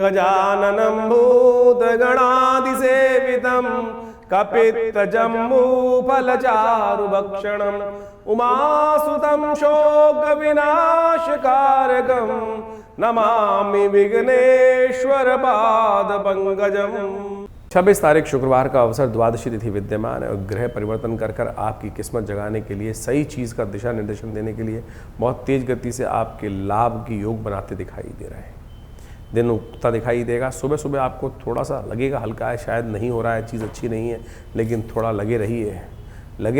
गजाननं भूतगणाधिसेवितं कपित्थजम्बूफलचारुभक्षणम् उमासुतं शोकविनाशकारकं नमामि विघ्नेश्वर पादपंकजम्। 26 तारीख शुक्रवार का अवसर द्वादशी तिथि विद्यमान है और ग्रह परिवर्तन कर कर आपकी किस्मत जगाने के लिए, सही चीज़ का दिशा निर्देशन देने के लिए बहुत तेज गति से आपके लाभ की योग बनाते दिखाई दे रहे हैं। दिन उगता दिखाई देगा। सुबह सुबह आपको थोड़ा सा लगेगा हल्का है, शायद नहीं हो रहा है, चीज़ अच्छी नहीं है, लेकिन थोड़ा लगे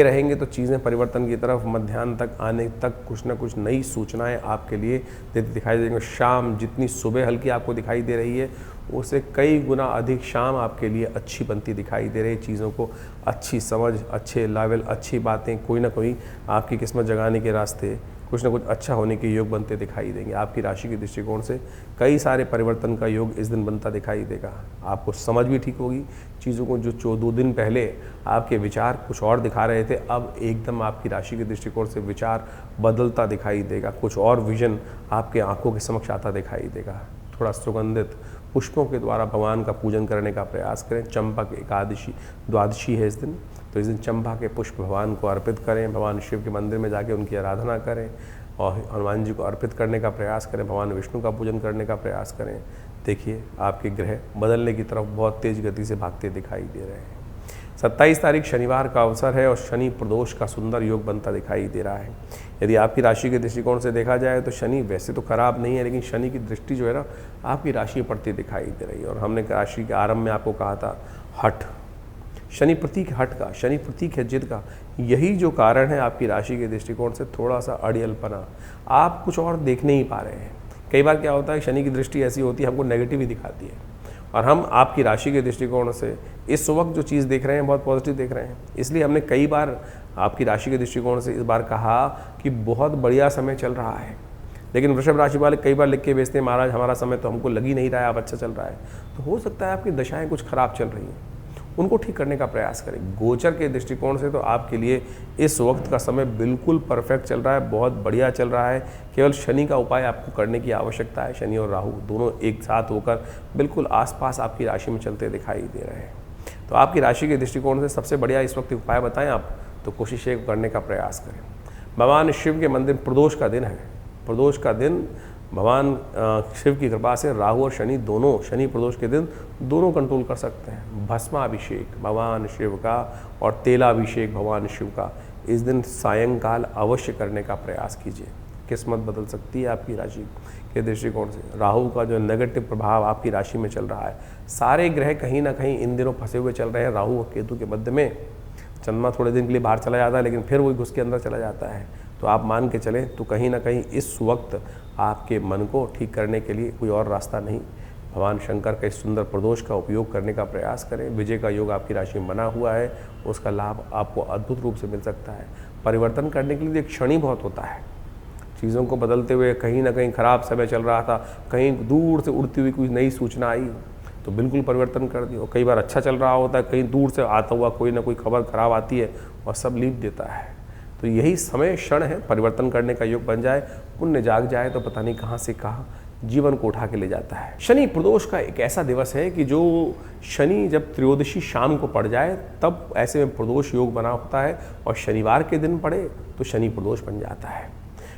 रहेंगे तो चीज़ें परिवर्तन की तरफ मध्याह्न तक आने तक कुछ ना कुछ नई सूचनाएं आपके लिए देती दिखाई देंगे। शाम जितनी सुबह हल्की आपको दिखाई दे रही है उससे कई गुना अधिक शाम आपके लिए अच्छी बनती दिखाई दे रही है। चीज़ों को अच्छी समझ, अच्छे लेवल, अच्छी बातें, कोई ना कोई आपकी किस्मत जगाने के रास्ते कुछ ना कुछ अच्छा होने के योग बनते दिखाई देंगे। आपकी राशि के दृष्टिकोण से कई सारे परिवर्तन का योग इस दिन बनता दिखाई देगा। आपको समझ भी ठीक होगी चीज़ों को। जो 2 दिन पहले आपके विचार कुछ और दिखा रहे थे, अब एकदम आपकी राशि के दृष्टिकोण से विचार बदलता दिखाई देगा। कुछ और विजन आपके आंखों के समक्ष आता दिखाई देगा। थोड़ा सुगंधित पुष्पों के द्वारा भगवान का पूजन करने का प्रयास करें। चंपक एकादशी द्वादशी है इस दिन, तो इस दिन चंपा के पुष्प भगवान को अर्पित करें। भगवान शिव के मंदिर में जाके उनकी आराधना करें और हनुमान जी को अर्पित करने का प्रयास करें। भगवान विष्णु का पूजन करने का प्रयास करें। देखिए आपके ग्रह बदलने की तरफ बहुत तेज गति से भागते दिखाई दे रहे हैं। 27 तारीख शनिवार का अवसर है और शनि प्रदोष का सुंदर योग बनता दिखाई दे रहा है। यदि आपकी राशि के दृष्टिकोण से देखा जाए तो शनि वैसे तो खराब नहीं है, लेकिन शनि की दृष्टि जो है ना आपकी राशि पर पड़ती दिखाई दे रही है। और हमने राशि के आरंभ में आपको कहा था हठ, शनि प्रतीक हठ का, शनि प्रतीक है जिद का। यही जो कारण है आपकी राशि के दृष्टिकोण से थोड़ा सा अड़ियलपना, आप कुछ और देख नहीं पा रहे हैं। कई बार क्या होता है, शनि की दृष्टि ऐसी होती है हमको नेगेटिव ही दिखाती है और हम आपकी राशि के दृष्टिकोण से इस वक्त जो चीज़ देख रहे हैं बहुत पॉजिटिव देख रहे हैं। इसलिए हमने कई बार आपकी राशि के दृष्टिकोण से इस बार कहा कि बहुत बढ़िया समय चल रहा है, लेकिन वृषभ राशि वाले कई बार लिख के भेजते हैं महाराज हमारा समय तो हमको लग ही नहीं रहा है, अब अच्छा चल रहा है। तो हो सकता है आपकी दशाएं कुछ खराब चल रही हैं, उनको ठीक करने का प्रयास करें। गोचर के दृष्टिकोण से तो आपके लिए इस वक्त का समय बिल्कुल परफेक्ट चल रहा है, बहुत बढ़िया चल रहा है। केवल शनि का उपाय आपको करने की आवश्यकता है। शनि और राहु दोनों एक साथ होकर बिल्कुल आसपास आपकी राशि में चलते दिखाई दे रहे हैं। तो आपकी राशि के दृष्टिकोण से सबसे बढ़िया इस वक्त उपाय बताएं आप, तो कोशिश एक करने का प्रयास करें। भगवान शिव के मंदिर, प्रदोष का दिन है, प्रदोष का दिन भगवान शिव की कृपा से राहु और शनि दोनों, शनि प्रदोष के दिन दोनों कंट्रोल कर सकते हैं। भस्माभिषेक भगवान शिव का और तेलाभिषेक भगवान शिव का इस दिन सायंकाल अवश्य करने का प्रयास कीजिए। किस्मत बदल सकती है आपकी राशि के दृष्टिकोण से। राहु का जो नेगेटिव प्रभाव आपकी राशि में चल रहा है, सारे ग्रह कहीं ना कहीं इन दिनों फंसे हुए चल रहे हैं राहु और केतु के मध्य में। चंद्रमा थोड़े दिन के लिए बाहर चला जाता है, लेकिन फिर वही घुस के अंदर चला जाता है। तो आप मान के चलें तो कहीं ना कहीं इस वक्त आपके मन को ठीक करने के लिए कोई और रास्ता नहीं। भगवान शंकर का इस सुंदर प्रदोष का उपयोग करने का प्रयास करें। विजय का योग आपकी राशि में बना हुआ है, उसका लाभ आपको अद्भुत रूप से मिल सकता है। परिवर्तन करने के लिए एक क्षण ही बहुत होता है। चीज़ों को बदलते हुए कहीं ना कहीं खराब समय चल रहा था, कहीं दूर से उड़ती हुई कोई नई सूचना आई तो बिल्कुल परिवर्तन कर दी। और कई बार अच्छा चल रहा होता है, कहीं दूर से आता हुआ कोई ना कोई खबर खराब आती है और सब लीप देता है। तो यही समय क्षण है, परिवर्तन करने का योग बन जाए, पुण्य जाग जाए तो पता नहीं कहाँ से कहाँ जीवन को उठा के ले जाता है। शनि प्रदोष का एक ऐसा दिवस है कि जो शनि जब त्रयोदशी शाम को पड़ जाए तब ऐसे में प्रदोष योग बना होता है और शनिवार के दिन पड़े तो शनि प्रदोष बन जाता है।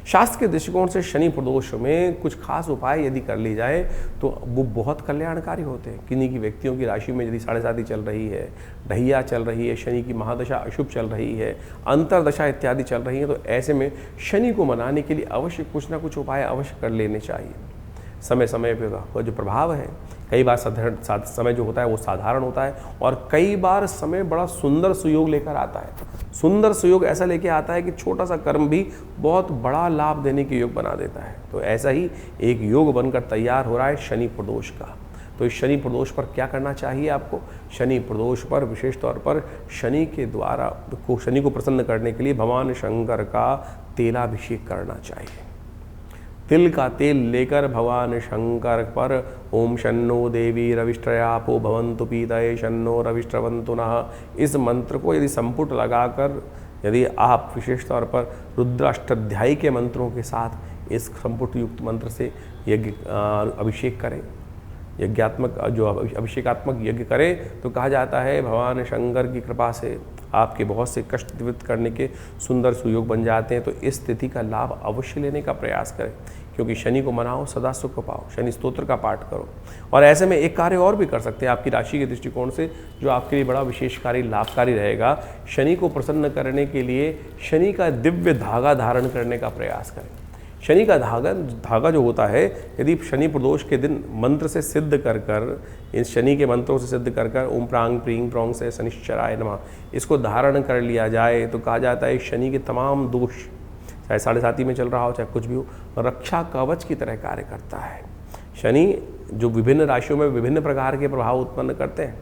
शास्त्र के दृष्टिकोण से शनि प्रदोष में कुछ खास उपाय यदि कर ली जाए तो वो बहुत कल्याणकारी होते हैं। किन्हीं की व्यक्तियों की राशि में यदि 7.5 चल रही है, ढैया चल रही है, शनि की महादशा अशुभ चल रही है, अंतरदशा इत्यादि चल रही है, तो ऐसे में शनि को मनाने के लिए अवश्य कुछ ना कुछ उपाय अवश्य कर लेने चाहिए। समय समय पर जो प्रभाव है, कई बार साधारण समय जो होता है वो साधारण होता है और कई बार समय बड़ा सुंदर सुयोग लेकर आता है। सुंदर सुयोग ऐसा लेके आता है कि छोटा सा कर्म भी बहुत बड़ा लाभ देने के योग बना देता है। तो ऐसा ही एक योग बनकर तैयार हो रहा है शनि प्रदोष का। तो इस शनि प्रदोष पर क्या करना चाहिए आपको? शनि प्रदोष पर विशेष तौर पर शनि के द्वारा शनि को प्रसन्न करने के लिए भगवान शंकर का तेलाभिषेक करना चाहिए। तिल का तेल लेकर भगवान शंकर पर ओम शन्नो देवी रविष्ट्रयापो भवन्तु पीतये शन्नो रविष्ट्रवन्तु नः, इस मंत्र को यदि संपुट लगाकर यदि आप विशेष तौर पर रुद्राष्टाध्यायी के मंत्रों के साथ इस संपुट युक्त मंत्र से यज्ञ अभिषेक करें यज्ञात्मक जो अभिषेकात्मक यज्ञ करें तो कहा जाता है भगवान शंकर की कृपा से आपके बहुत से कष्ट निवृत्त करने के सुंदर सुयोग बन जाते हैं। तो इस तिथि का लाभ अवश्य लेने का प्रयास करें, क्योंकि शनि को मनाओ, सदा सुख पाओ। शनि स्तोत्र का पाठ करो। और ऐसे में एक कार्य और भी कर सकते हैं आपकी राशि के दृष्टिकोण से, जो आपके लिए बड़ा विशेषकारी लाभकारी रहेगा। शनि को प्रसन्न करने के लिए शनि का दिव्य धागा धारण करने का प्रयास करें। शनि का धागा जो होता है, यदि शनि प्रदोष के दिन मंत्र से सिद्ध कर कर, इस शनि के मंत्रों से सिद्ध कर कर ओम प्रांग प्रींग प्रोंग से शनिश्चराय नमः इसको धारण कर लिया जाए तो कहा जाता है शनि के तमाम दोष, चाहे 7.5 में चल रहा हो चाहे कुछ भी हो, रक्षा कवच की तरह कार्य करता है। शनि जो विभिन्न राशियों में विभिन्न प्रकार के प्रभाव उत्पन्न करते हैं,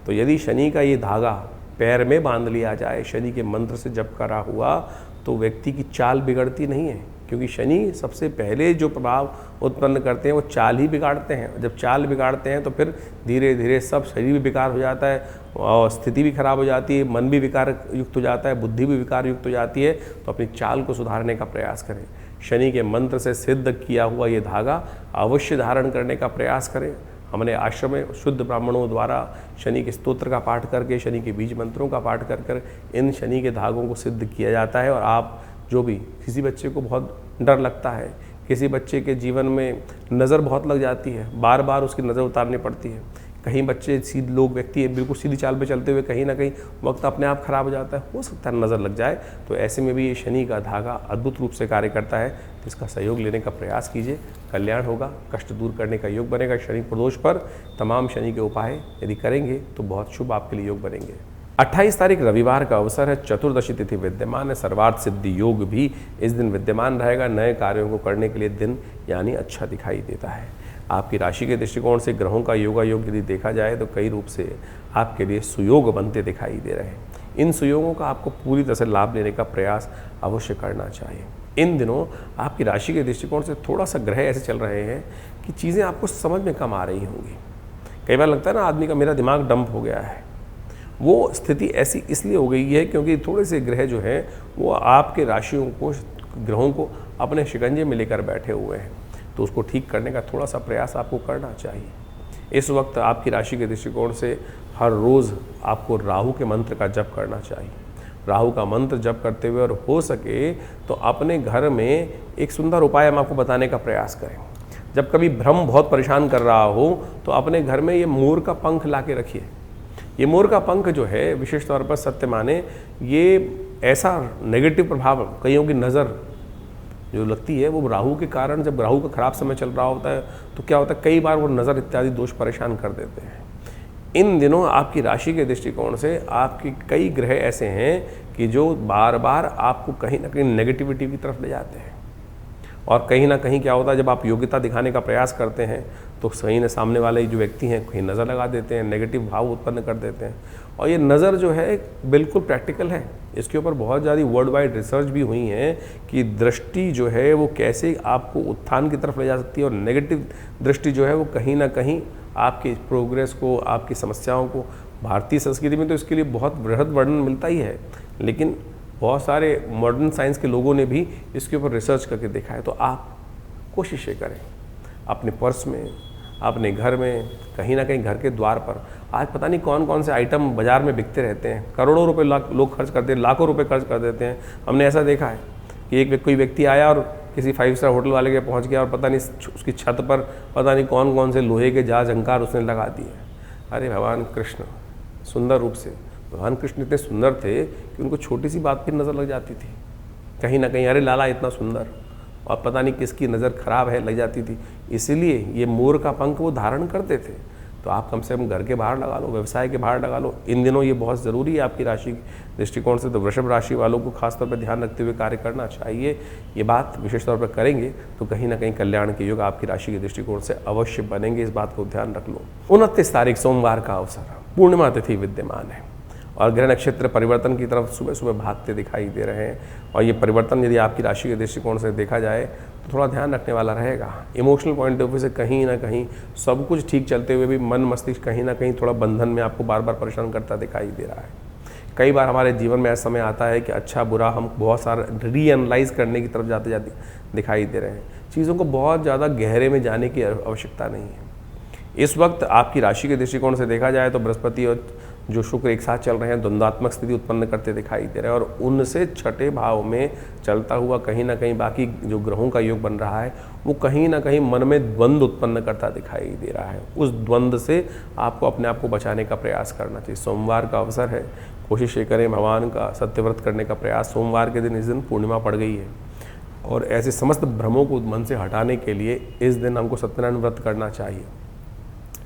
तो यदि शनि का ये धागा पैर में बांध लिया जाए, शनि के मंत्र से जप करा हुआ, तो व्यक्ति की चाल बिगड़ती नहीं है। क्योंकि शनि सबसे पहले जो प्रभाव उत्पन्न करते हैं वो चाल ही बिगाड़ते हैं। जब चाल बिगाड़ते हैं तो फिर धीरे धीरे सब शरीर भी विकार हो जाता है और स्थिति भी खराब हो जाती है, मन भी विकार युक्त हो जाता है, बुद्धि भी विकार युक्त हो जाती है। तो अपनी चाल को सुधारने का प्रयास करें। शनि के मंत्र से सिद्ध किया हुआ ये धागा अवश्य धारण करने का प्रयास करें। हमने आश्रम में शुद्ध ब्राह्मणों द्वारा शनि के स्तोत्र का पाठ करके, शनि के बीज मंत्रों का पाठ कर कर इन शनि के धागों को सिद्ध किया जाता है। और आप जो भी, किसी बच्चे को बहुत डर लगता है, किसी बच्चे के जीवन में नज़र बहुत लग जाती है, बार बार उसकी नज़र उतारनी पड़ती है, कहीं बच्चे सीधे लोग व्यक्ति बिल्कुल सीधी चाल पे चलते हुए कहीं ना कहीं वक्त अपने आप खराब हो जाता है, हो सकता है नज़र लग जाए। तो ऐसे में भी ये शनि का धागा अद्भुत रूप से कार्य करता है। तो इसका सहयोग लेने का प्रयास कीजिए, कल्याण होगा, कष्ट दूर करने का योग बनेगा। शनि प्रदोष पर तमाम शनि के उपाय यदि करेंगे तो बहुत शुभ आपके लिए योग बनेंगे। 28 तारीख रविवार का अवसर है, चतुर्दशी तिथि विद्यमान है, सर्वार्थ सिद्धि योग भी इस दिन विद्यमान रहेगा। नए कार्यों को करने के लिए दिन यानी अच्छा दिखाई देता है। आपकी राशि के दृष्टिकोण से ग्रहों का योगा योग यदि देखा जाए तो कई रूप से आपके लिए सुयोग बनते दिखाई दे रहे हैं। इन सुयोगों का आपको पूरी तरह से लाभ लेने का प्रयास अवश्य करना चाहिए। इन दिनों आपकी राशि के दृष्टिकोण से थोड़ा सा ग्रह ऐसे चल रहे हैं कि चीज़ें आपको समझ में कम आ रही होंगी। कई बार लगता है ना आदमी का मेरा दिमाग डंप हो गया है। वो स्थिति ऐसी इसलिए हो गई है क्योंकि थोड़े से ग्रह जो हैं वो आपके राशियों को, ग्रहों को अपने शिकंजे में लेकर बैठे हुए हैं। तो उसको ठीक करने का थोड़ा सा प्रयास आपको करना चाहिए। इस वक्त आपकी राशि के दृष्टिकोण से हर रोज़ आपको राहु के मंत्र का जप करना चाहिए। राहु का मंत्र जप करते हुए और हो सके तो अपने घर में एक सुंदर उपाय हम आपको बताने का प्रयास करें। जब कभी भ्रम बहुत परेशान कर रहा हो तो अपने घर में ये मोर का पंख ला के रखिए। ये मोर का पंख जो है विशेष तौर पर सत्य माने, ये ऐसा नेगेटिव प्रभाव, कईयों की नज़र जो लगती है वो राहु के कारण, जब राहु का खराब समय चल रहा होता है तो क्या होता है कई बार वो नज़र इत्यादि दोष परेशान कर देते हैं। इन दिनों आपकी राशि के दृष्टिकोण से आपके कई ग्रह ऐसे हैं कि जो बार बार आपको कहीं ना कहीं नेगेटिविटी की तरफ ले जाते हैं। और कहीं ना कहीं क्या होता है, जब आप योग्यता दिखाने का प्रयास करते हैं तो सही सामने वाले जो व्यक्ति हैं कहीं नज़र लगा देते हैं, नेगेटिव भाव उत्पन्न कर देते हैं। और ये नज़र जो है बिल्कुल प्रैक्टिकल है, इसके ऊपर बहुत ज़्यादा वर्ल्ड वाइड रिसर्च भी हुई है कि दृष्टि जो है वो कैसे आपको उत्थान की तरफ ले जा सकती है, और नेगेटिव दृष्टि जो है वो कहीं ना कहीं आपकी प्रोग्रेस को, आपकी समस्याओं को, भारतीय संस्कृति में तो इसके लिए बहुत बृहद वर्णन मिलता ही है, लेकिन बहुत सारे मॉडर्न साइंस के लोगों ने भी इसके ऊपर रिसर्च करके देखा है। तो आप कोशिशें करें अपने पर्स में, अपने घर में, कहीं ना कहीं घर के द्वार पर। आज पता नहीं कौन कौन से आइटम बाज़ार में बिकते रहते हैं, करोड़ों रुपए लोग खर्च करते हैं, लाखों रुपए खर्च कर देते हैं। हमने ऐसा देखा है कि कोई व्यक्ति आया और किसी 5 स्टार होटल वाले के पहुंच गया और पता नहीं उसकी छत पर पता नहीं कौन कौन से लोहे के जहाज झंकार उसने लगा दिए। अरे भगवान कृष्ण सुंदर रूप से, भगवान कृष्ण इतने सुंदर थे कि उनको छोटी सी बात पर नज़र लग जाती थी। कहीं ना कहीं अरे लाला इतना सुंदर, और पता नहीं किसकी नज़र खराब है लग जाती थी। इसीलिए ये मोर का पंख वो धारण करते थे। तो आप कम से कम घर के बाहर लगा लो, व्यवसाय के बाहर लगा लो। इन दिनों ये बहुत ज़रूरी है आपकी राशि के दृष्टिकोण से। तो वृषभ राशि वालों को खासतौर पर ध्यान रखते हुए कार्य करना चाहिए। ये बात विशेष तौर पर करेंगे तो कहीं ना कहीं कल्याण के योग आपकी राशि के दृष्टिकोण से अवश्य बनेंगे, इस बात को ध्यान रख लो। 29 तारीख सोमवार का अवसर, पूर्णिमा तिथि विद्यमान है और ग्रह नक्षत्र परिवर्तन की तरफ सुबह सुबह भागते दिखाई दे रहे हैं। और ये परिवर्तन यदि आपकी राशि के दृष्टिकोण से देखा जाए तो थोड़ा ध्यान रखने वाला रहेगा। इमोशनल पॉइंट ऑफ व्यू से कहीं ना कहीं सब कुछ ठीक चलते हुए भी मन मस्तिष्क कहीं ना कहीं थोड़ा बंधन में आपको बार बार परेशान करता दिखाई दे रहा है। कई बार हमारे जीवन में ऐसा समय आता है कि अच्छा बुरा हम बहुत सारा रीएनालाइज करने की तरफ जाते जाते दिखाई दे रहे हैं। चीज़ों को बहुत ज़्यादा गहरे में जाने की आवश्यकता नहीं है। इस वक्त आपकी राशि के दृष्टिकोण से देखा जाए तो बृहस्पति और जो शुक्र एक साथ चल रहे हैं, द्वंद्वात्मक स्थिति उत्पन्न करते दिखाई दे रहे हैं, और उनसे छठे भाव में चलता हुआ कहीं ना कहीं बाकी जो ग्रहों का योग बन रहा है वो कहीं ना कहीं मन में द्वंद्व उत्पन्न करता दिखाई दे रहा है। उस द्वंद्व से आपको अपने आप को बचाने का प्रयास करना चाहिए। सोमवार का अवसर है, कोशिश ये करें भगवान का सत्यव्रत करने का प्रयास। सोमवार के दिन, इस दिन पूर्णिमा पड़ गई है, और ऐसे समस्त भ्रमों को मन से हटाने के लिए इस दिन हमको सत्यनारायण व्रत करना चाहिए।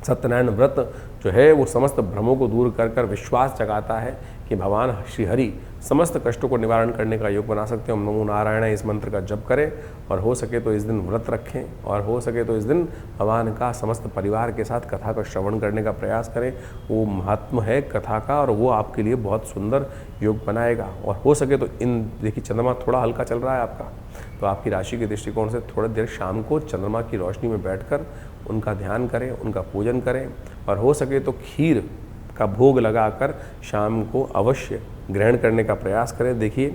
सत्यनारायण व्रत जो है वो समस्त भ्रमों को दूर कर कर विश्वास जगाता है कि भगवान श्री हरि समस्त कष्टों को निवारण करने का योग बना सकते हैं। हम नमो नारायण इस मंत्र का जप करें, और हो सके तो इस दिन व्रत रखें, और हो सके तो इस दिन भगवान का समस्त परिवार के साथ कथा का श्रवण करने का प्रयास करें। वो महात्म है कथा का, और वो आपके लिए बहुत सुंदर योग बनाएगा। और हो सके तो देखिए चंद्रमा थोड़ा हल्का चल रहा है आपका, तो आपकी राशि के दृष्टिकोण से थोड़ी देर शाम को चंद्रमा की रोशनी में बैठकर उनका ध्यान करें, उनका पूजन करें, और हो सके तो खीर का भोग लगाकर शाम को अवश्य ग्रहण करने का प्रयास करें। देखिए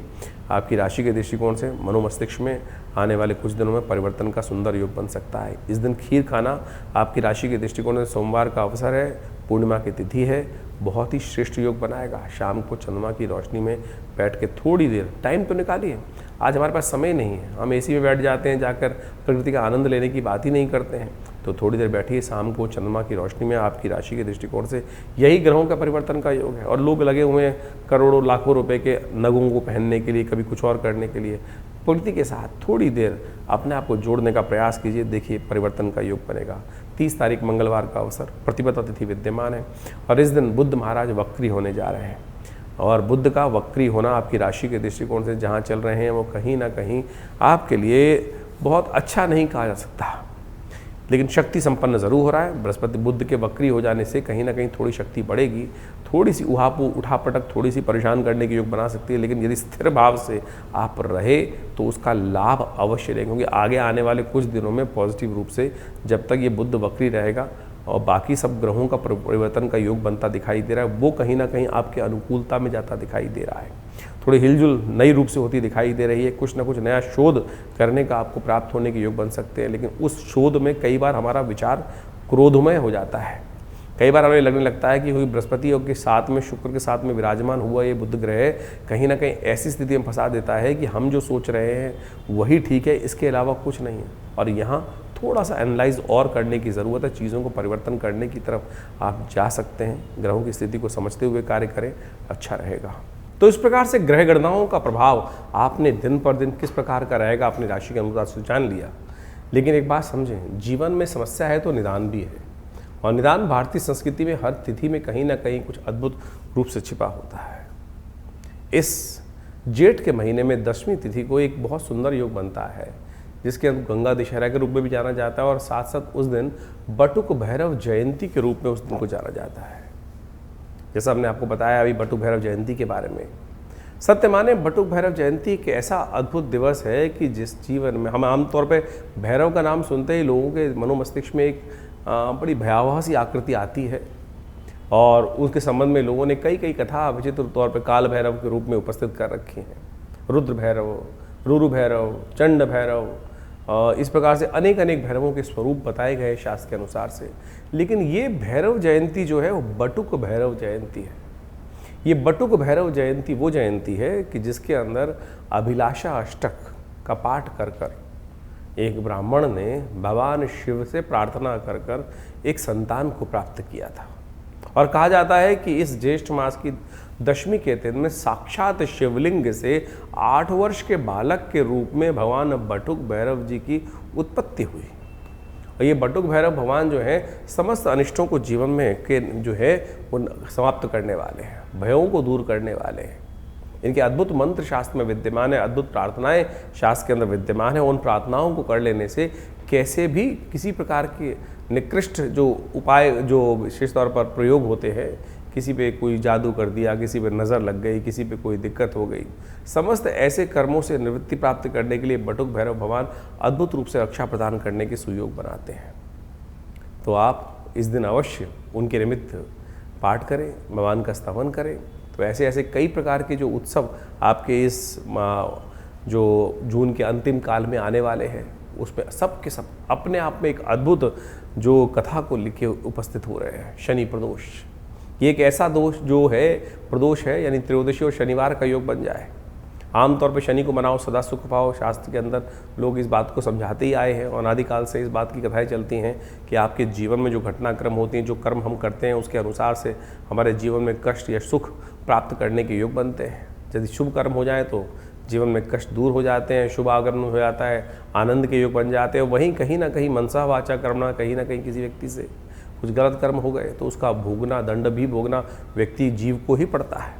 आपकी राशि के दृष्टिकोण से मनोमस्तिष्क में आने वाले कुछ दिनों में परिवर्तन का सुंदर योग बन सकता है। इस दिन खीर खाना आपकी राशि के दृष्टिकोण से सोमवार का अवसर है, पूर्णिमा की तिथि है, बहुत ही श्रेष्ठ योग बनाएगा। शाम को चंद्रमा की रोशनी में बैठ के थोड़ी देर टाइम तो निकालिए। आज हमारे पास समय नहीं है, हम एसी में बैठ जाते हैं, जाकर प्रकृति का आनंद लेने की बात ही नहीं करते हैं। तो थोड़ी देर बैठिए शाम को चंद्रमा की रोशनी में। आपकी राशि के दृष्टिकोण से यही ग्रहों का परिवर्तन का योग है, और लोग लगे हुए हैं करोड़ों लाखों रुपए के नगों को पहनने के लिए, कभी कुछ और करने के लिए। प्रकृति के साथ थोड़ी देर अपने आप को जोड़ने का प्रयास कीजिए, देखिए परिवर्तन का योग बनेगा। 30 तारीख मंगलवार का अवसर, प्रतिपदा तिथि विद्यमान है, और इस दिन बुद्ध महाराज वक्री होने जा रहे हैं। और बुद्ध का वक्री होना आपकी राशि के दृष्टिकोण से जहाँ चल रहे हैं वो कहीं ना कहीं आपके लिए बहुत अच्छा नहीं कहा जा सकता, लेकिन शक्ति संपन्न जरूर हो रहा है। बृहस्पति बुद्ध के वक्री हो जाने से कहीं ना कहीं थोड़ी शक्ति बढ़ेगी, थोड़ी सी उहापू उठापटक थोड़ी सी परेशान करने की योग बना सकती है, लेकिन यदि स्थिर भाव से आप रहे तो उसका लाभ अवश्य लेंगे, क्योंकि आगे आने वाले कुछ दिनों में पॉजिटिव रूप से जब तक ये बुद्ध वक्री रहेगा और बाकी सब ग्रहों का परिवर्तन का योग बनता दिखाई दे रहा है, वो कहीं ना कहीं आपके अनुकूलता में जाता दिखाई दे रहा है। थोड़ी हिलजुल नई रूप से होती दिखाई दे रही है, कुछ ना कुछ नया शोध करने का आपको प्राप्त होने के योग बन सकते हैं, लेकिन उस शोध में कई बार हमारा विचार क्रोधमय हो जाता है। कई बार हमें लगने लगता है कि हुई बृहस्पति योग के साथ में शुक्र के साथ में विराजमान हुआ ये बुध ग्रह कहीं ना कहीं ऐसी स्थिति में फंसा देता है कि हम जो सोच रहे हैं वही ठीक है, इसके अलावा कुछ नहीं है। और यहाँ थोड़ा सा एनालाइज और करने की ज़रूरत है, चीज़ों को परिवर्तन करने की तरफ आप जा सकते हैं। ग्रहों की स्थिति को समझते हुए कार्य करें, अच्छा रहेगा। तो इस प्रकार से ग्रह गणनाओं का प्रभाव आपने दिन पर दिन किस प्रकार का रहेगा अपनी राशि के अनुसार से जान लिया, लेकिन एक बात समझें, जीवन में समस्या है तो निदान भी है, और निदान भारतीय संस्कृति में हर तिथि में कहीं ना कहीं कुछ अद्भुत रूप से छिपा होता है। इस जेठ के महीने में 10वीं तिथि को एक बहुत सुंदर योग बनता है, जिसके गंगा दशहरा के रूप में भी जाना जाता है, और साथ साथ उस दिन बटुक भैरव जयंती के रूप में उस दिन को जाना जाता है। जैसा हमने आपको बताया अभी बटुक भैरव जयंती के बारे में, सत्य माने बटुक भैरव जयंती एक ऐसा अद्भुत दिवस है कि जिस जीवन में हम आमतौर पे भैरव का नाम सुनते ही लोगों के मनोमस्तिष्क में एक बड़ी भयावह सी आकृति आती है, और उसके संबंध में लोगों ने कई कई कथा विचित्र तौर पे काल भैरव के रूप में उपस्थित कर रखी हैं। रुद्र भैरव, रुरु भैरव, चंड भैरव, इस प्रकार से अनेक अनेक भैरवों के स्वरूप बताए गए शास्त्र के अनुसार से। लेकिन ये भैरव जयंती जो है वो बटुक भैरव जयंती है। ये बटुक भैरव जयंती वो जयंती है कि जिसके अंदर अभिलाषा अष्टक का पाठ कर कर एक ब्राह्मण ने भगवान शिव से प्रार्थना कर कर एक संतान को प्राप्त किया था। और कहा जाता है कि इस ज्येष्ठ मास की 10वीं के दिन में साक्षात शिवलिंग से 8 वर्ष के बालक के रूप में भगवान बटुक भैरव जी की उत्पत्ति हुई। और ये बटुक भैरव भगवान जो है समस्त अनिष्टों को जीवन में के जो है वो समाप्त करने वाले हैं, भयों को दूर करने वाले हैं। इनके अद्भुत मंत्र शास्त्र में विद्यमान है, अद्भुत प्रार्थनाएं शास्त्र के अंदर विद्यमान है। उन प्रार्थनाओं को कर लेने से कैसे भी किसी प्रकार के निकृष्ट जो उपाय जो विशेष तौर पर प्रयोग होते हैं, किसी पे कोई जादू कर दिया, किसी पे नज़र लग गई, किसी पे कोई दिक्कत हो गई, समस्त ऐसे कर्मों से निवृत्ति प्राप्त करने के लिए बटुक भैरव भगवान अद्भुत रूप से रक्षा प्रदान करने के सुयोग बनाते हैं। तो आप इस दिन अवश्य उनके निमित्त पाठ करें, भगवान का स्तवन करें। तो ऐसे ऐसे कई प्रकार के जो उत्सव आपके इस जो जून के अंतिम काल में आने वाले हैं, उसमें सब के सब अपने आप में एक अद्भुत जो कथा को लिखे उपस्थित हो रहे हैं, शनि प्रदोष। ये एक ऐसा दोष जो है, प्रदोष है, यानी त्रयोदशी और शनिवार का योग बन जाए। आमतौर पे शनि को मनाओ सदा सुख पाओ, शास्त्र के अंदर लोग इस बात को समझाते ही आए हैं और अनादिकाल से इस बात की कथाएं चलती हैं कि आपके जीवन में जो घटनाक्रम होती हैं, जो कर्म हम करते हैं, उसके अनुसार से हमारे जीवन में कष्ट या सुख प्राप्त करने के योग बनते हैं। यदि शुभ कर्म हो जाए तो जीवन में कष्ट दूर हो जाते हैं, शुभ आगमन हो जाता है, आनंद के योग बन जाते हैं। वहीं कहीं ना कहीं मनसा वाचा कर्मणा, कहीं ना कहीं किसी व्यक्ति से कुछ गलत कर्म हो गए तो उसका भोगना, दंड भी भोगना व्यक्ति जीव को ही पड़ता है।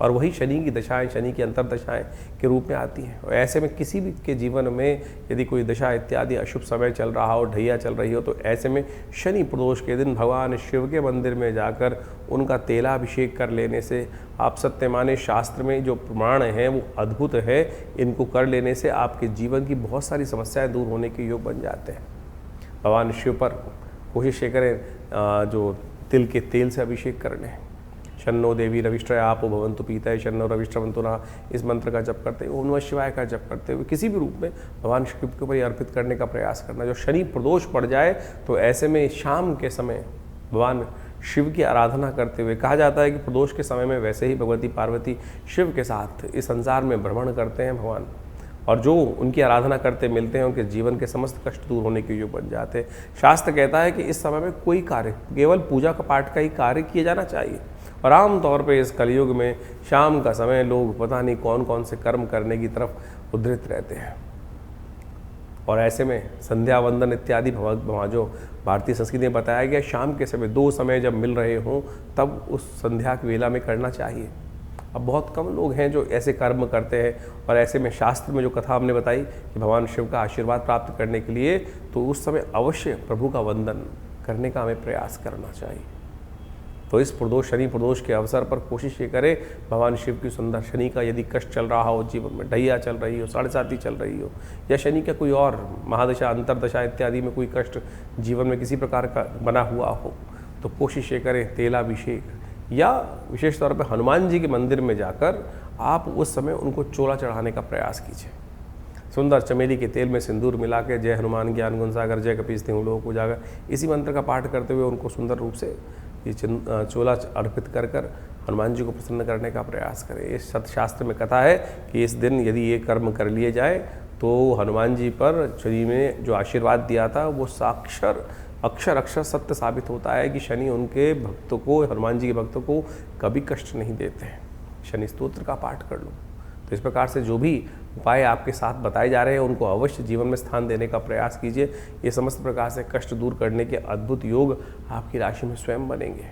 और वही शनि की दशाएं, शनि की अंतर्दशाएं के रूप में आती हैं। और ऐसे में किसी भी के जीवन में यदि कोई दशा इत्यादि अशुभ समय चल रहा हो, ढैया चल रही हो, तो ऐसे में शनि प्रदोष के दिन भगवान शिव के मंदिर में जाकर उनका तेलाभिषेक कर लेने से, आप सत्य माने शास्त्र में जो प्रमाण हैं वो अद्भुत है, इनको कर लेने से आपके जीवन की बहुत सारी समस्याएं दूर होने के योग बन जाते हैं। भगवान शिव पर कोशिश ये करें जो तिल के तेल से अभिषेक कर लें। शन्नो देवी रविष्ट्रय आपो भवन्तु पीतय शन्नो रविष्ट्रवन्तु नः, इस मंत्र का जप करते हुए, ओम नमः शिवाय का जप करते हुए किसी भी रूप में भगवान शिव के ऊपर अर्पित करने का प्रयास करना। जो शनि प्रदोष पड़ जाए तो ऐसे में शाम के समय भगवान शिव की आराधना करते हुए, कहा जाता है कि प्रदोष के समय में वैसे ही भगवती पार्वती शिव के साथ इस संसार में भ्रमण करते हैं भगवान, और जो उनकी आराधना करते मिलते हैं उनके जीवन के समस्त कष्ट दूर होने के योग बन जाते हैं। शास्त्र कहता है कि इस समय में कोई कार्य, केवल पूजा का पाठ का ही कार्य किया जाना चाहिए। और आम तौर पे इस कलयुग में शाम का समय लोग पता नहीं कौन कौन से कर्म करने की तरफ उद्धृत रहते हैं। और ऐसे में संध्या वंदन इत्यादि जो भारतीय संस्कृति में बताया गया, शाम के समय 2 समय जब मिल रहे हों तब उस संध्या की वेला में करना चाहिए। अब बहुत कम लोग हैं जो ऐसे कर्म करते हैं। और ऐसे में शास्त्र में जो कथा हमने बताई कि भगवान शिव का आशीर्वाद प्राप्त करने के लिए तो उस समय अवश्य प्रभु का वंदन करने का हमें प्रयास करना चाहिए। तो इस प्रदोष, शनि प्रदोष के अवसर पर कोशिश ये करें, भगवान शिव की सुंदर, शनि का यदि कष्ट चल रहा हो, जीवन में ढैया चल रही हो, 7.5 चल रही हो, या शनि का कोई और महादशा, अंतरदशा इत्यादि में कोई कष्ट जीवन में किसी प्रकार का बना हुआ हो, तो कोशिश ये करें तेलाभिषेक, या विशेष तौर पर हनुमान जी के मंदिर में जाकर आप उस समय उनको चोला चढ़ाने का प्रयास कीजिए। सुंदर चमेली के तेल में सिंदूर मिला के जय हनुमान ज्ञान गुण सागर जय कपीस तिहुँ लोक उजागर, इसी मंत्र का पाठ करते हुए उनको सुंदर रूप से ये चोला अर्पित कर कर हनुमान जी को प्रसन्न करने का प्रयास करें। इस शास्त्र में कथा है कि इस दिन यदि ये कर्म कर लिए जाए तो हनुमान जी पर शनि ने जो आशीर्वाद दिया था वो अक्षर सत्य साबित होता है कि शनि उनके भक्तों को, हनुमान जी के भक्तों को कभी कष्ट नहीं देते हैं। शनि स्तोत्र का पाठ कर लो। तो इस प्रकार से जो भी उपाय आपके साथ बताए जा रहे हैं उनको अवश्य जीवन में स्थान देने का प्रयास कीजिए। ये समस्त प्रकार से कष्ट दूर करने के अद्भुत योग आपकी राशि में स्वयं बनेंगे।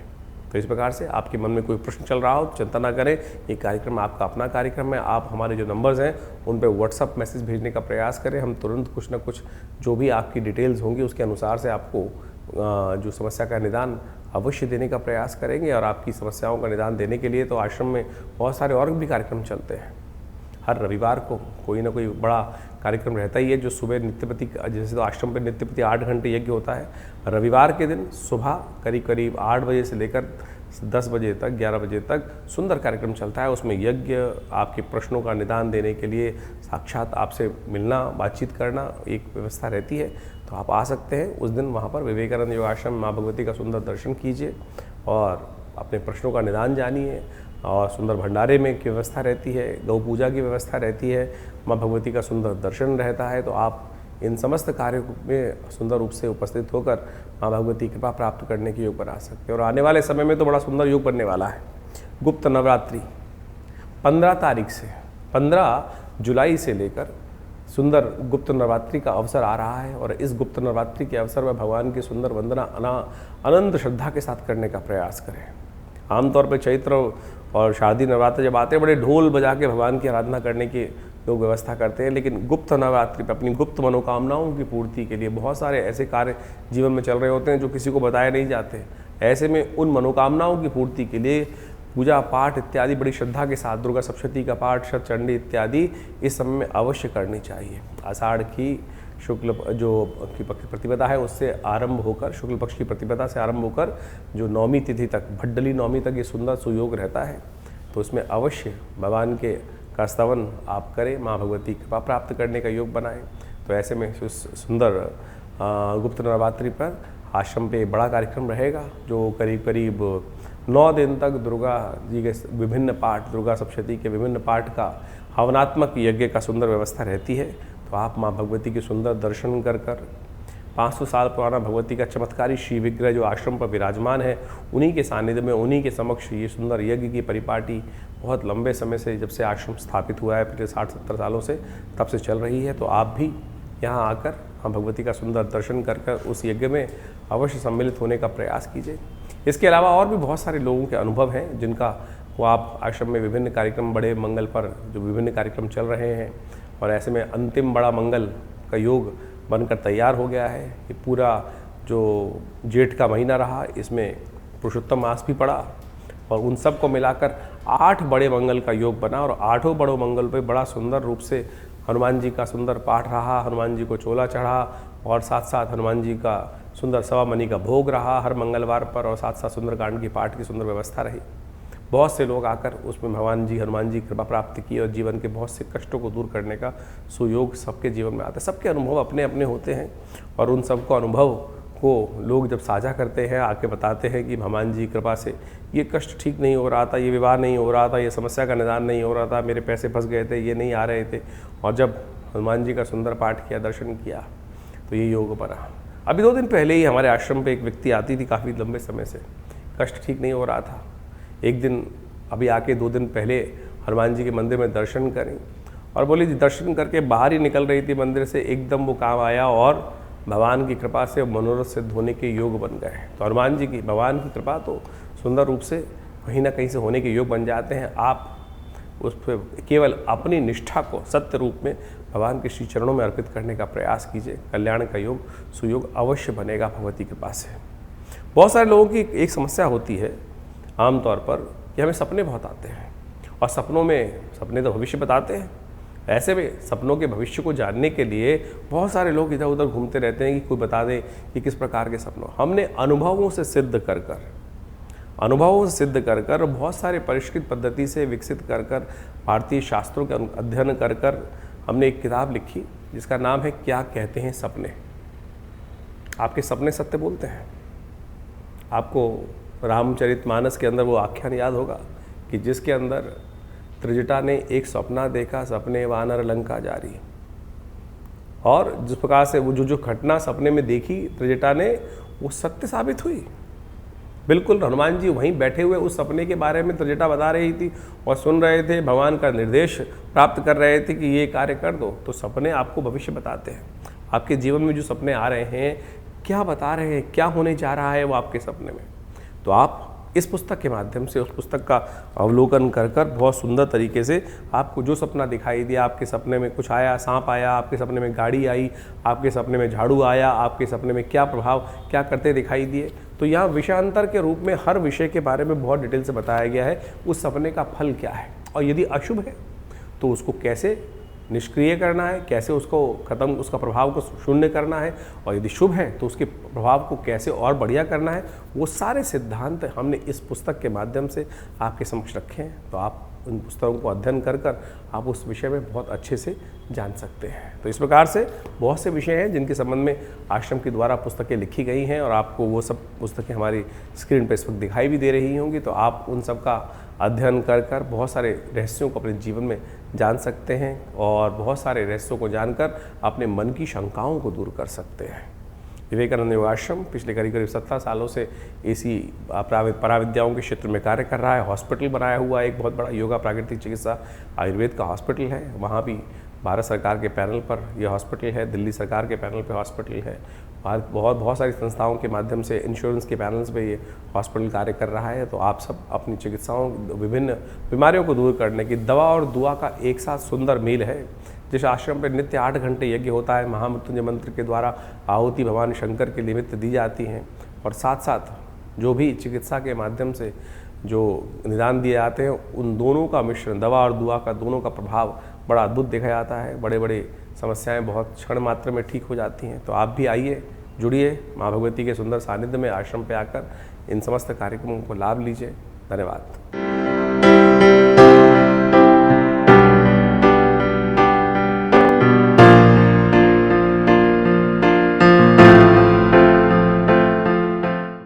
तो इस प्रकार से आपके मन में कोई प्रश्न चल रहा हो, चिंता ना करें, ये कार्यक्रम आपका अपना कार्यक्रम है। आप हमारे जो नंबर्स हैं उन पर व्हाट्सअप मैसेज भेजने का प्रयास करें। हम तुरंत कुछ ना कुछ जो भी आपकी डिटेल्स होंगी उसके अनुसार से आपको जो समस्या का निदान अवश्य देने का प्रयास करेंगे। और आपकी समस्याओं का निदान देने के लिए तो आश्रम में बहुत सारे और भी कार्यक्रम चलते हैं। हर रविवार को कोई ना कोई बड़ा कार्यक्रम रहता ही है जो सुबह नित्यपति, जैसे तो आश्रम पर नित्यपति 8 घंटे यज्ञ होता है। रविवार के दिन सुबह करीब 8 बजे से लेकर 10 बजे तक, 11 बजे तक सुंदर कार्यक्रम चलता है। उसमें यज्ञ, आपके प्रश्नों का निदान देने के लिए साक्षात आपसे मिलना, बातचीत करना एक व्यवस्था रहती है। तो आप आ सकते हैं उस दिन वहाँ पर विवेकानंद योगाश्रम, माँ भगवती का सुंदर दर्शन कीजिए और अपने प्रश्नों का निदान जानिए। और सुंदर भंडारे में की व्यवस्था रहती है, गौ पूजा की व्यवस्था रहती है, माँ भगवती का सुंदर दर्शन रहता है। तो आप इन समस्त कार्यों में सुंदर रूप से उपस्थित होकर माँ भगवती कृपा प्राप्त करने के योग बना सकते हैं। और आने वाले समय में तो बड़ा सुंदर योग बनने वाला है। गुप्त नवरात्रि 15 तारीख से 15 जुलाई से लेकर सुंदर गुप्त नवरात्रि का अवसर आ रहा है। और इस गुप्त नवरात्रि के अवसर पर भगवान की सुंदर वंदना अनंत श्रद्धा के साथ करने का प्रयास करें। आमतौर पर चैत्र और शारदीय नवरात्र जब आते हैं बड़े ढोल बजा के भगवान की आराधना करने की लोग व्यवस्था करते हैं, लेकिन गुप्त नवरात्रि पर अपनी गुप्त मनोकामनाओं की पूर्ति के लिए बहुत सारे ऐसे कार्य जीवन में चल रहे होते हैं जो किसी को बताए नहीं जाते। ऐसे में उन मनोकामनाओं की पूर्ति के लिए पूजा पाठ इत्यादि बड़ी श्रद्धा के साथ, दुर्गा सप्तशती का पाठ, शतचंडी इत्यादि इस समय में अवश्य करनी चाहिए। आषाढ़ की शुक्ल जो की प्रतिपदा है उससे आरंभ होकर, शुक्ल पक्ष की प्रतिपदा से आरंभ होकर जो नौमी तिथि तक, भड्डली नौमी तक ये सुंदर सुयोग रहता है। तो इसमें अवश्य भगवान के का स्तवन आप करें, माँ भगवती कृपा प्राप्त करने का योग बनाएं। तो ऐसे में सुंदर गुप्त नवरात्रि पर आश्रम पे बड़ा कार्यक्रम रहेगा जो करीब करीब 9 दिन तक दुर्गा जी के विभिन्न पाठ, दुर्गा सप्तशती के विभिन्न पाठ का हवनात्मक यज्ञ का सुंदर व्यवस्था रहती है। तो आप माँ भगवती के सुंदर दर्शन कर 500 साल पुराना भगवती का चमत्कारी श्री विग्रह जो आश्रम पर विराजमान है, उन्हीं के सानिध्य में, उन्हीं के समक्ष ये सुंदर यज्ञ की परिपाटी बहुत लंबे समय से, जब से आश्रम स्थापित हुआ है पिछले 60-70 सालों से, तब से चल रही है। तो आप भी यहाँ आकर माँ भगवती का सुंदर दर्शन कर उस यज्ञ में अवश्य सम्मिलित होने का प्रयास कीजिए। इसके अलावा और भी बहुत सारे लोगों के अनुभव हैं जिनका वो आप आश्रम में विभिन्न कार्यक्रम, बड़े मंगल पर जो विभिन्न कार्यक्रम चल रहे हैं, और ऐसे में अंतिम बड़ा मंगल का योग बनकर तैयार हो गया है। ये पूरा जो जेठ का महीना रहा, इसमें पुरुषोत्तम मास भी पड़ा, और उन सब को मिलाकर 8 बड़े मंगल का योग बना, और 8 बड़ों मंगल पे बड़ा सुंदर रूप से हनुमान जी का सुंदर पाठ रहा, हनुमान जी को चोला चढ़ा, और साथ साथ हनुमान जी का सुंदर सवा मनी का भोग रहा हर मंगलवार पर, और साथ साथ सुंदरकांड की पाठ की सुंदर व्यवस्था रही। बहुत से लोग आकर उसमें भगवान जी, हनुमान जी कृपा प्राप्त की, और जीवन के बहुत से कष्टों को दूर करने का सुयोग सबके जीवन में आता है। सबके अनुभव अपने अपने होते हैं, और उन सबको अनुभव को लोग जब साझा करते हैं, आके बताते हैं कि भगवान जी कृपा से ये कष्ट ठीक नहीं हो रहा था, ये विवाह नहीं हो रहा था, ये समस्या का निदान नहीं हो रहा था, मेरे पैसे फंस गए थे, ये नहीं आ रहे थे, और जब हनुमान जी का सुंदर पाठ किया, दर्शन किया, तो ये योग बना। अभी 2 दिन पहले ही हमारे आश्रम पे एक व्यक्ति आती थी, काफ़ी लंबे समय से कष्ट ठीक नहीं हो रहा था। एक दिन अभी आके 2 दिन पहले हनुमान जी के मंदिर में दर्शन करें, और बोली जी दर्शन करके बाहर ही निकल रही थी मंदिर से, एकदम वो काम आया, और भगवान की कृपा से मनोरथ सिद्ध होने के योग बन गए। तो हनुमान जी की, भगवान की कृपा तो सुंदर रूप से कहीं ना कहीं से होने के योग बन जाते हैं। आप उस पर केवल अपनी निष्ठा को सत्य रूप में भगवान के श्री चरणों में अर्पित करने का प्रयास कीजिए, कल्याण का योग, सुयोग अवश्य बनेगा भगवती कृपा से। बहुत सारे लोगों की एक समस्या होती है आमतौर पर कि हमें सपने बहुत आते हैं, और सपने तो भविष्य बताते हैं। ऐसे में सपनों के भविष्य को जानने के लिए बहुत सारे लोग इधर उधर घूमते रहते हैं कि कोई बता दे कि किस प्रकार के सपनों। हमने अनुभवों से सिद्ध कर बहुत सारे परिष्कृत पद्धति से विकसित कर भारतीय शास्त्रों के अध्ययन कर हमने एक किताब लिखी जिसका नाम है क्या कहते हैं सपने। आपके सपने सत्य बोलते हैं। आपको रामचरितमानस के अंदर वो आख्यान याद होगा कि जिसके अंदर त्रिजटा ने एक सपना देखा, सपने वानर लंका जारी, और जिस प्रकार से वो जो घटना सपने में देखी त्रिजटा ने, वो सत्य साबित हुई। बिल्कुल हनुमान जी वहीं बैठे हुए उस सपने के बारे में त्रिजटा बता रही थी और सुन रहे थे, भगवान का निर्देश प्राप्त कर रहे थे कि ये कार्य कर दो। तो सपने आपको भविष्य बताते हैं। आपके जीवन में जो सपने आ रहे हैं, क्या बता रहे हैं, क्या होने जा रहा है वो आपके सपने में। तो आप इस पुस्तक के माध्यम से उस पुस्तक का अवलोकन कर बहुत सुंदर तरीके से आपको जो सपना दिखाई दिया, आपके सपने में कुछ आया, सांप आया, आपके सपने में गाड़ी आई, आपके सपने में झाड़ू आया, आपके सपने में क्या प्रभाव क्या करते दिखाई दिए, तो यहाँ विषयांतर के रूप में हर विषय के बारे में बहुत डिटेल से बताया गया है। उस सपने का फल क्या है, और यदि अशुभ है तो उसको कैसे निष्क्रिय करना है, कैसे उसको खत्म, उसका प्रभाव को शून्य करना है, और यदि शुभ है तो उसके प्रभाव को कैसे और बढ़िया करना है, वो सारे सिद्धांत हमने इस पुस्तक के माध्यम से आपके समक्ष रखे हैं। तो आप उन पुस्तकों को अध्ययन कर आप उस विषय में बहुत अच्छे से जान सकते हैं। तो इस प्रकार से बहुत से विषय हैं जिनके संबंध में आश्रम के द्वारा पुस्तकें लिखी गई हैं, और आपको वो सब पुस्तकें हमारी स्क्रीन पर इस वक्त दिखाई भी दे रही होंगी। तो आप उन सब का अध्ययन कर बहुत सारे रहस्यों को अपने जीवन में जान सकते हैं, और बहुत सारे रहस्यों को जानकर अपने मन की शंकाओं को दूर कर सकते हैं। विवेकानंद योगाश्रम पिछले करीब 17 सालों से इसी पराविद्याओं के क्षेत्र में कार्य कर रहा है। हॉस्पिटल बनाया हुआ एक बहुत बड़ा योगा, प्राकृतिक चिकित्सा, आयुर्वेद का हॉस्पिटल है। वहाँ भी भारत सरकार के पैनल पर यह हॉस्पिटल है, दिल्ली सरकार के पैनल पर हॉस्पिटल है, बहुत सारी संस्थाओं के माध्यम से, इंश्योरेंस के पैनल्स पे ये हॉस्पिटल कार्य कर रहा है। तो आप सब अपनी चिकित्साओं, विभिन्न बीमारियों को दूर करने की, दवा और दुआ का एक साथ सुंदर मेल है। जिस आश्रम पर नित्य 8 घंटे यज्ञ होता है, महामृत्युंजय मंत्र के द्वारा आहुति भगवान शंकर के निमित्त दी जाती हैं, और साथ साथ जो भी चिकित्सा के माध्यम से जो निदान दिए जाते हैं, उन दोनों का मिश्रण, दवा और दुआ का दोनों का प्रभाव बड़ा अद्भुत देखा जाता है। बड़े बड़े समस्याएं बहुत क्षण मात्र में ठीक हो जाती हैं। तो आप भी आइए, जुड़िए माँ भगवती के सुंदर सानिध्य में, आश्रम पे आकर इन समस्त कार्यक्रमों को लाभ लीजिए। धन्यवाद।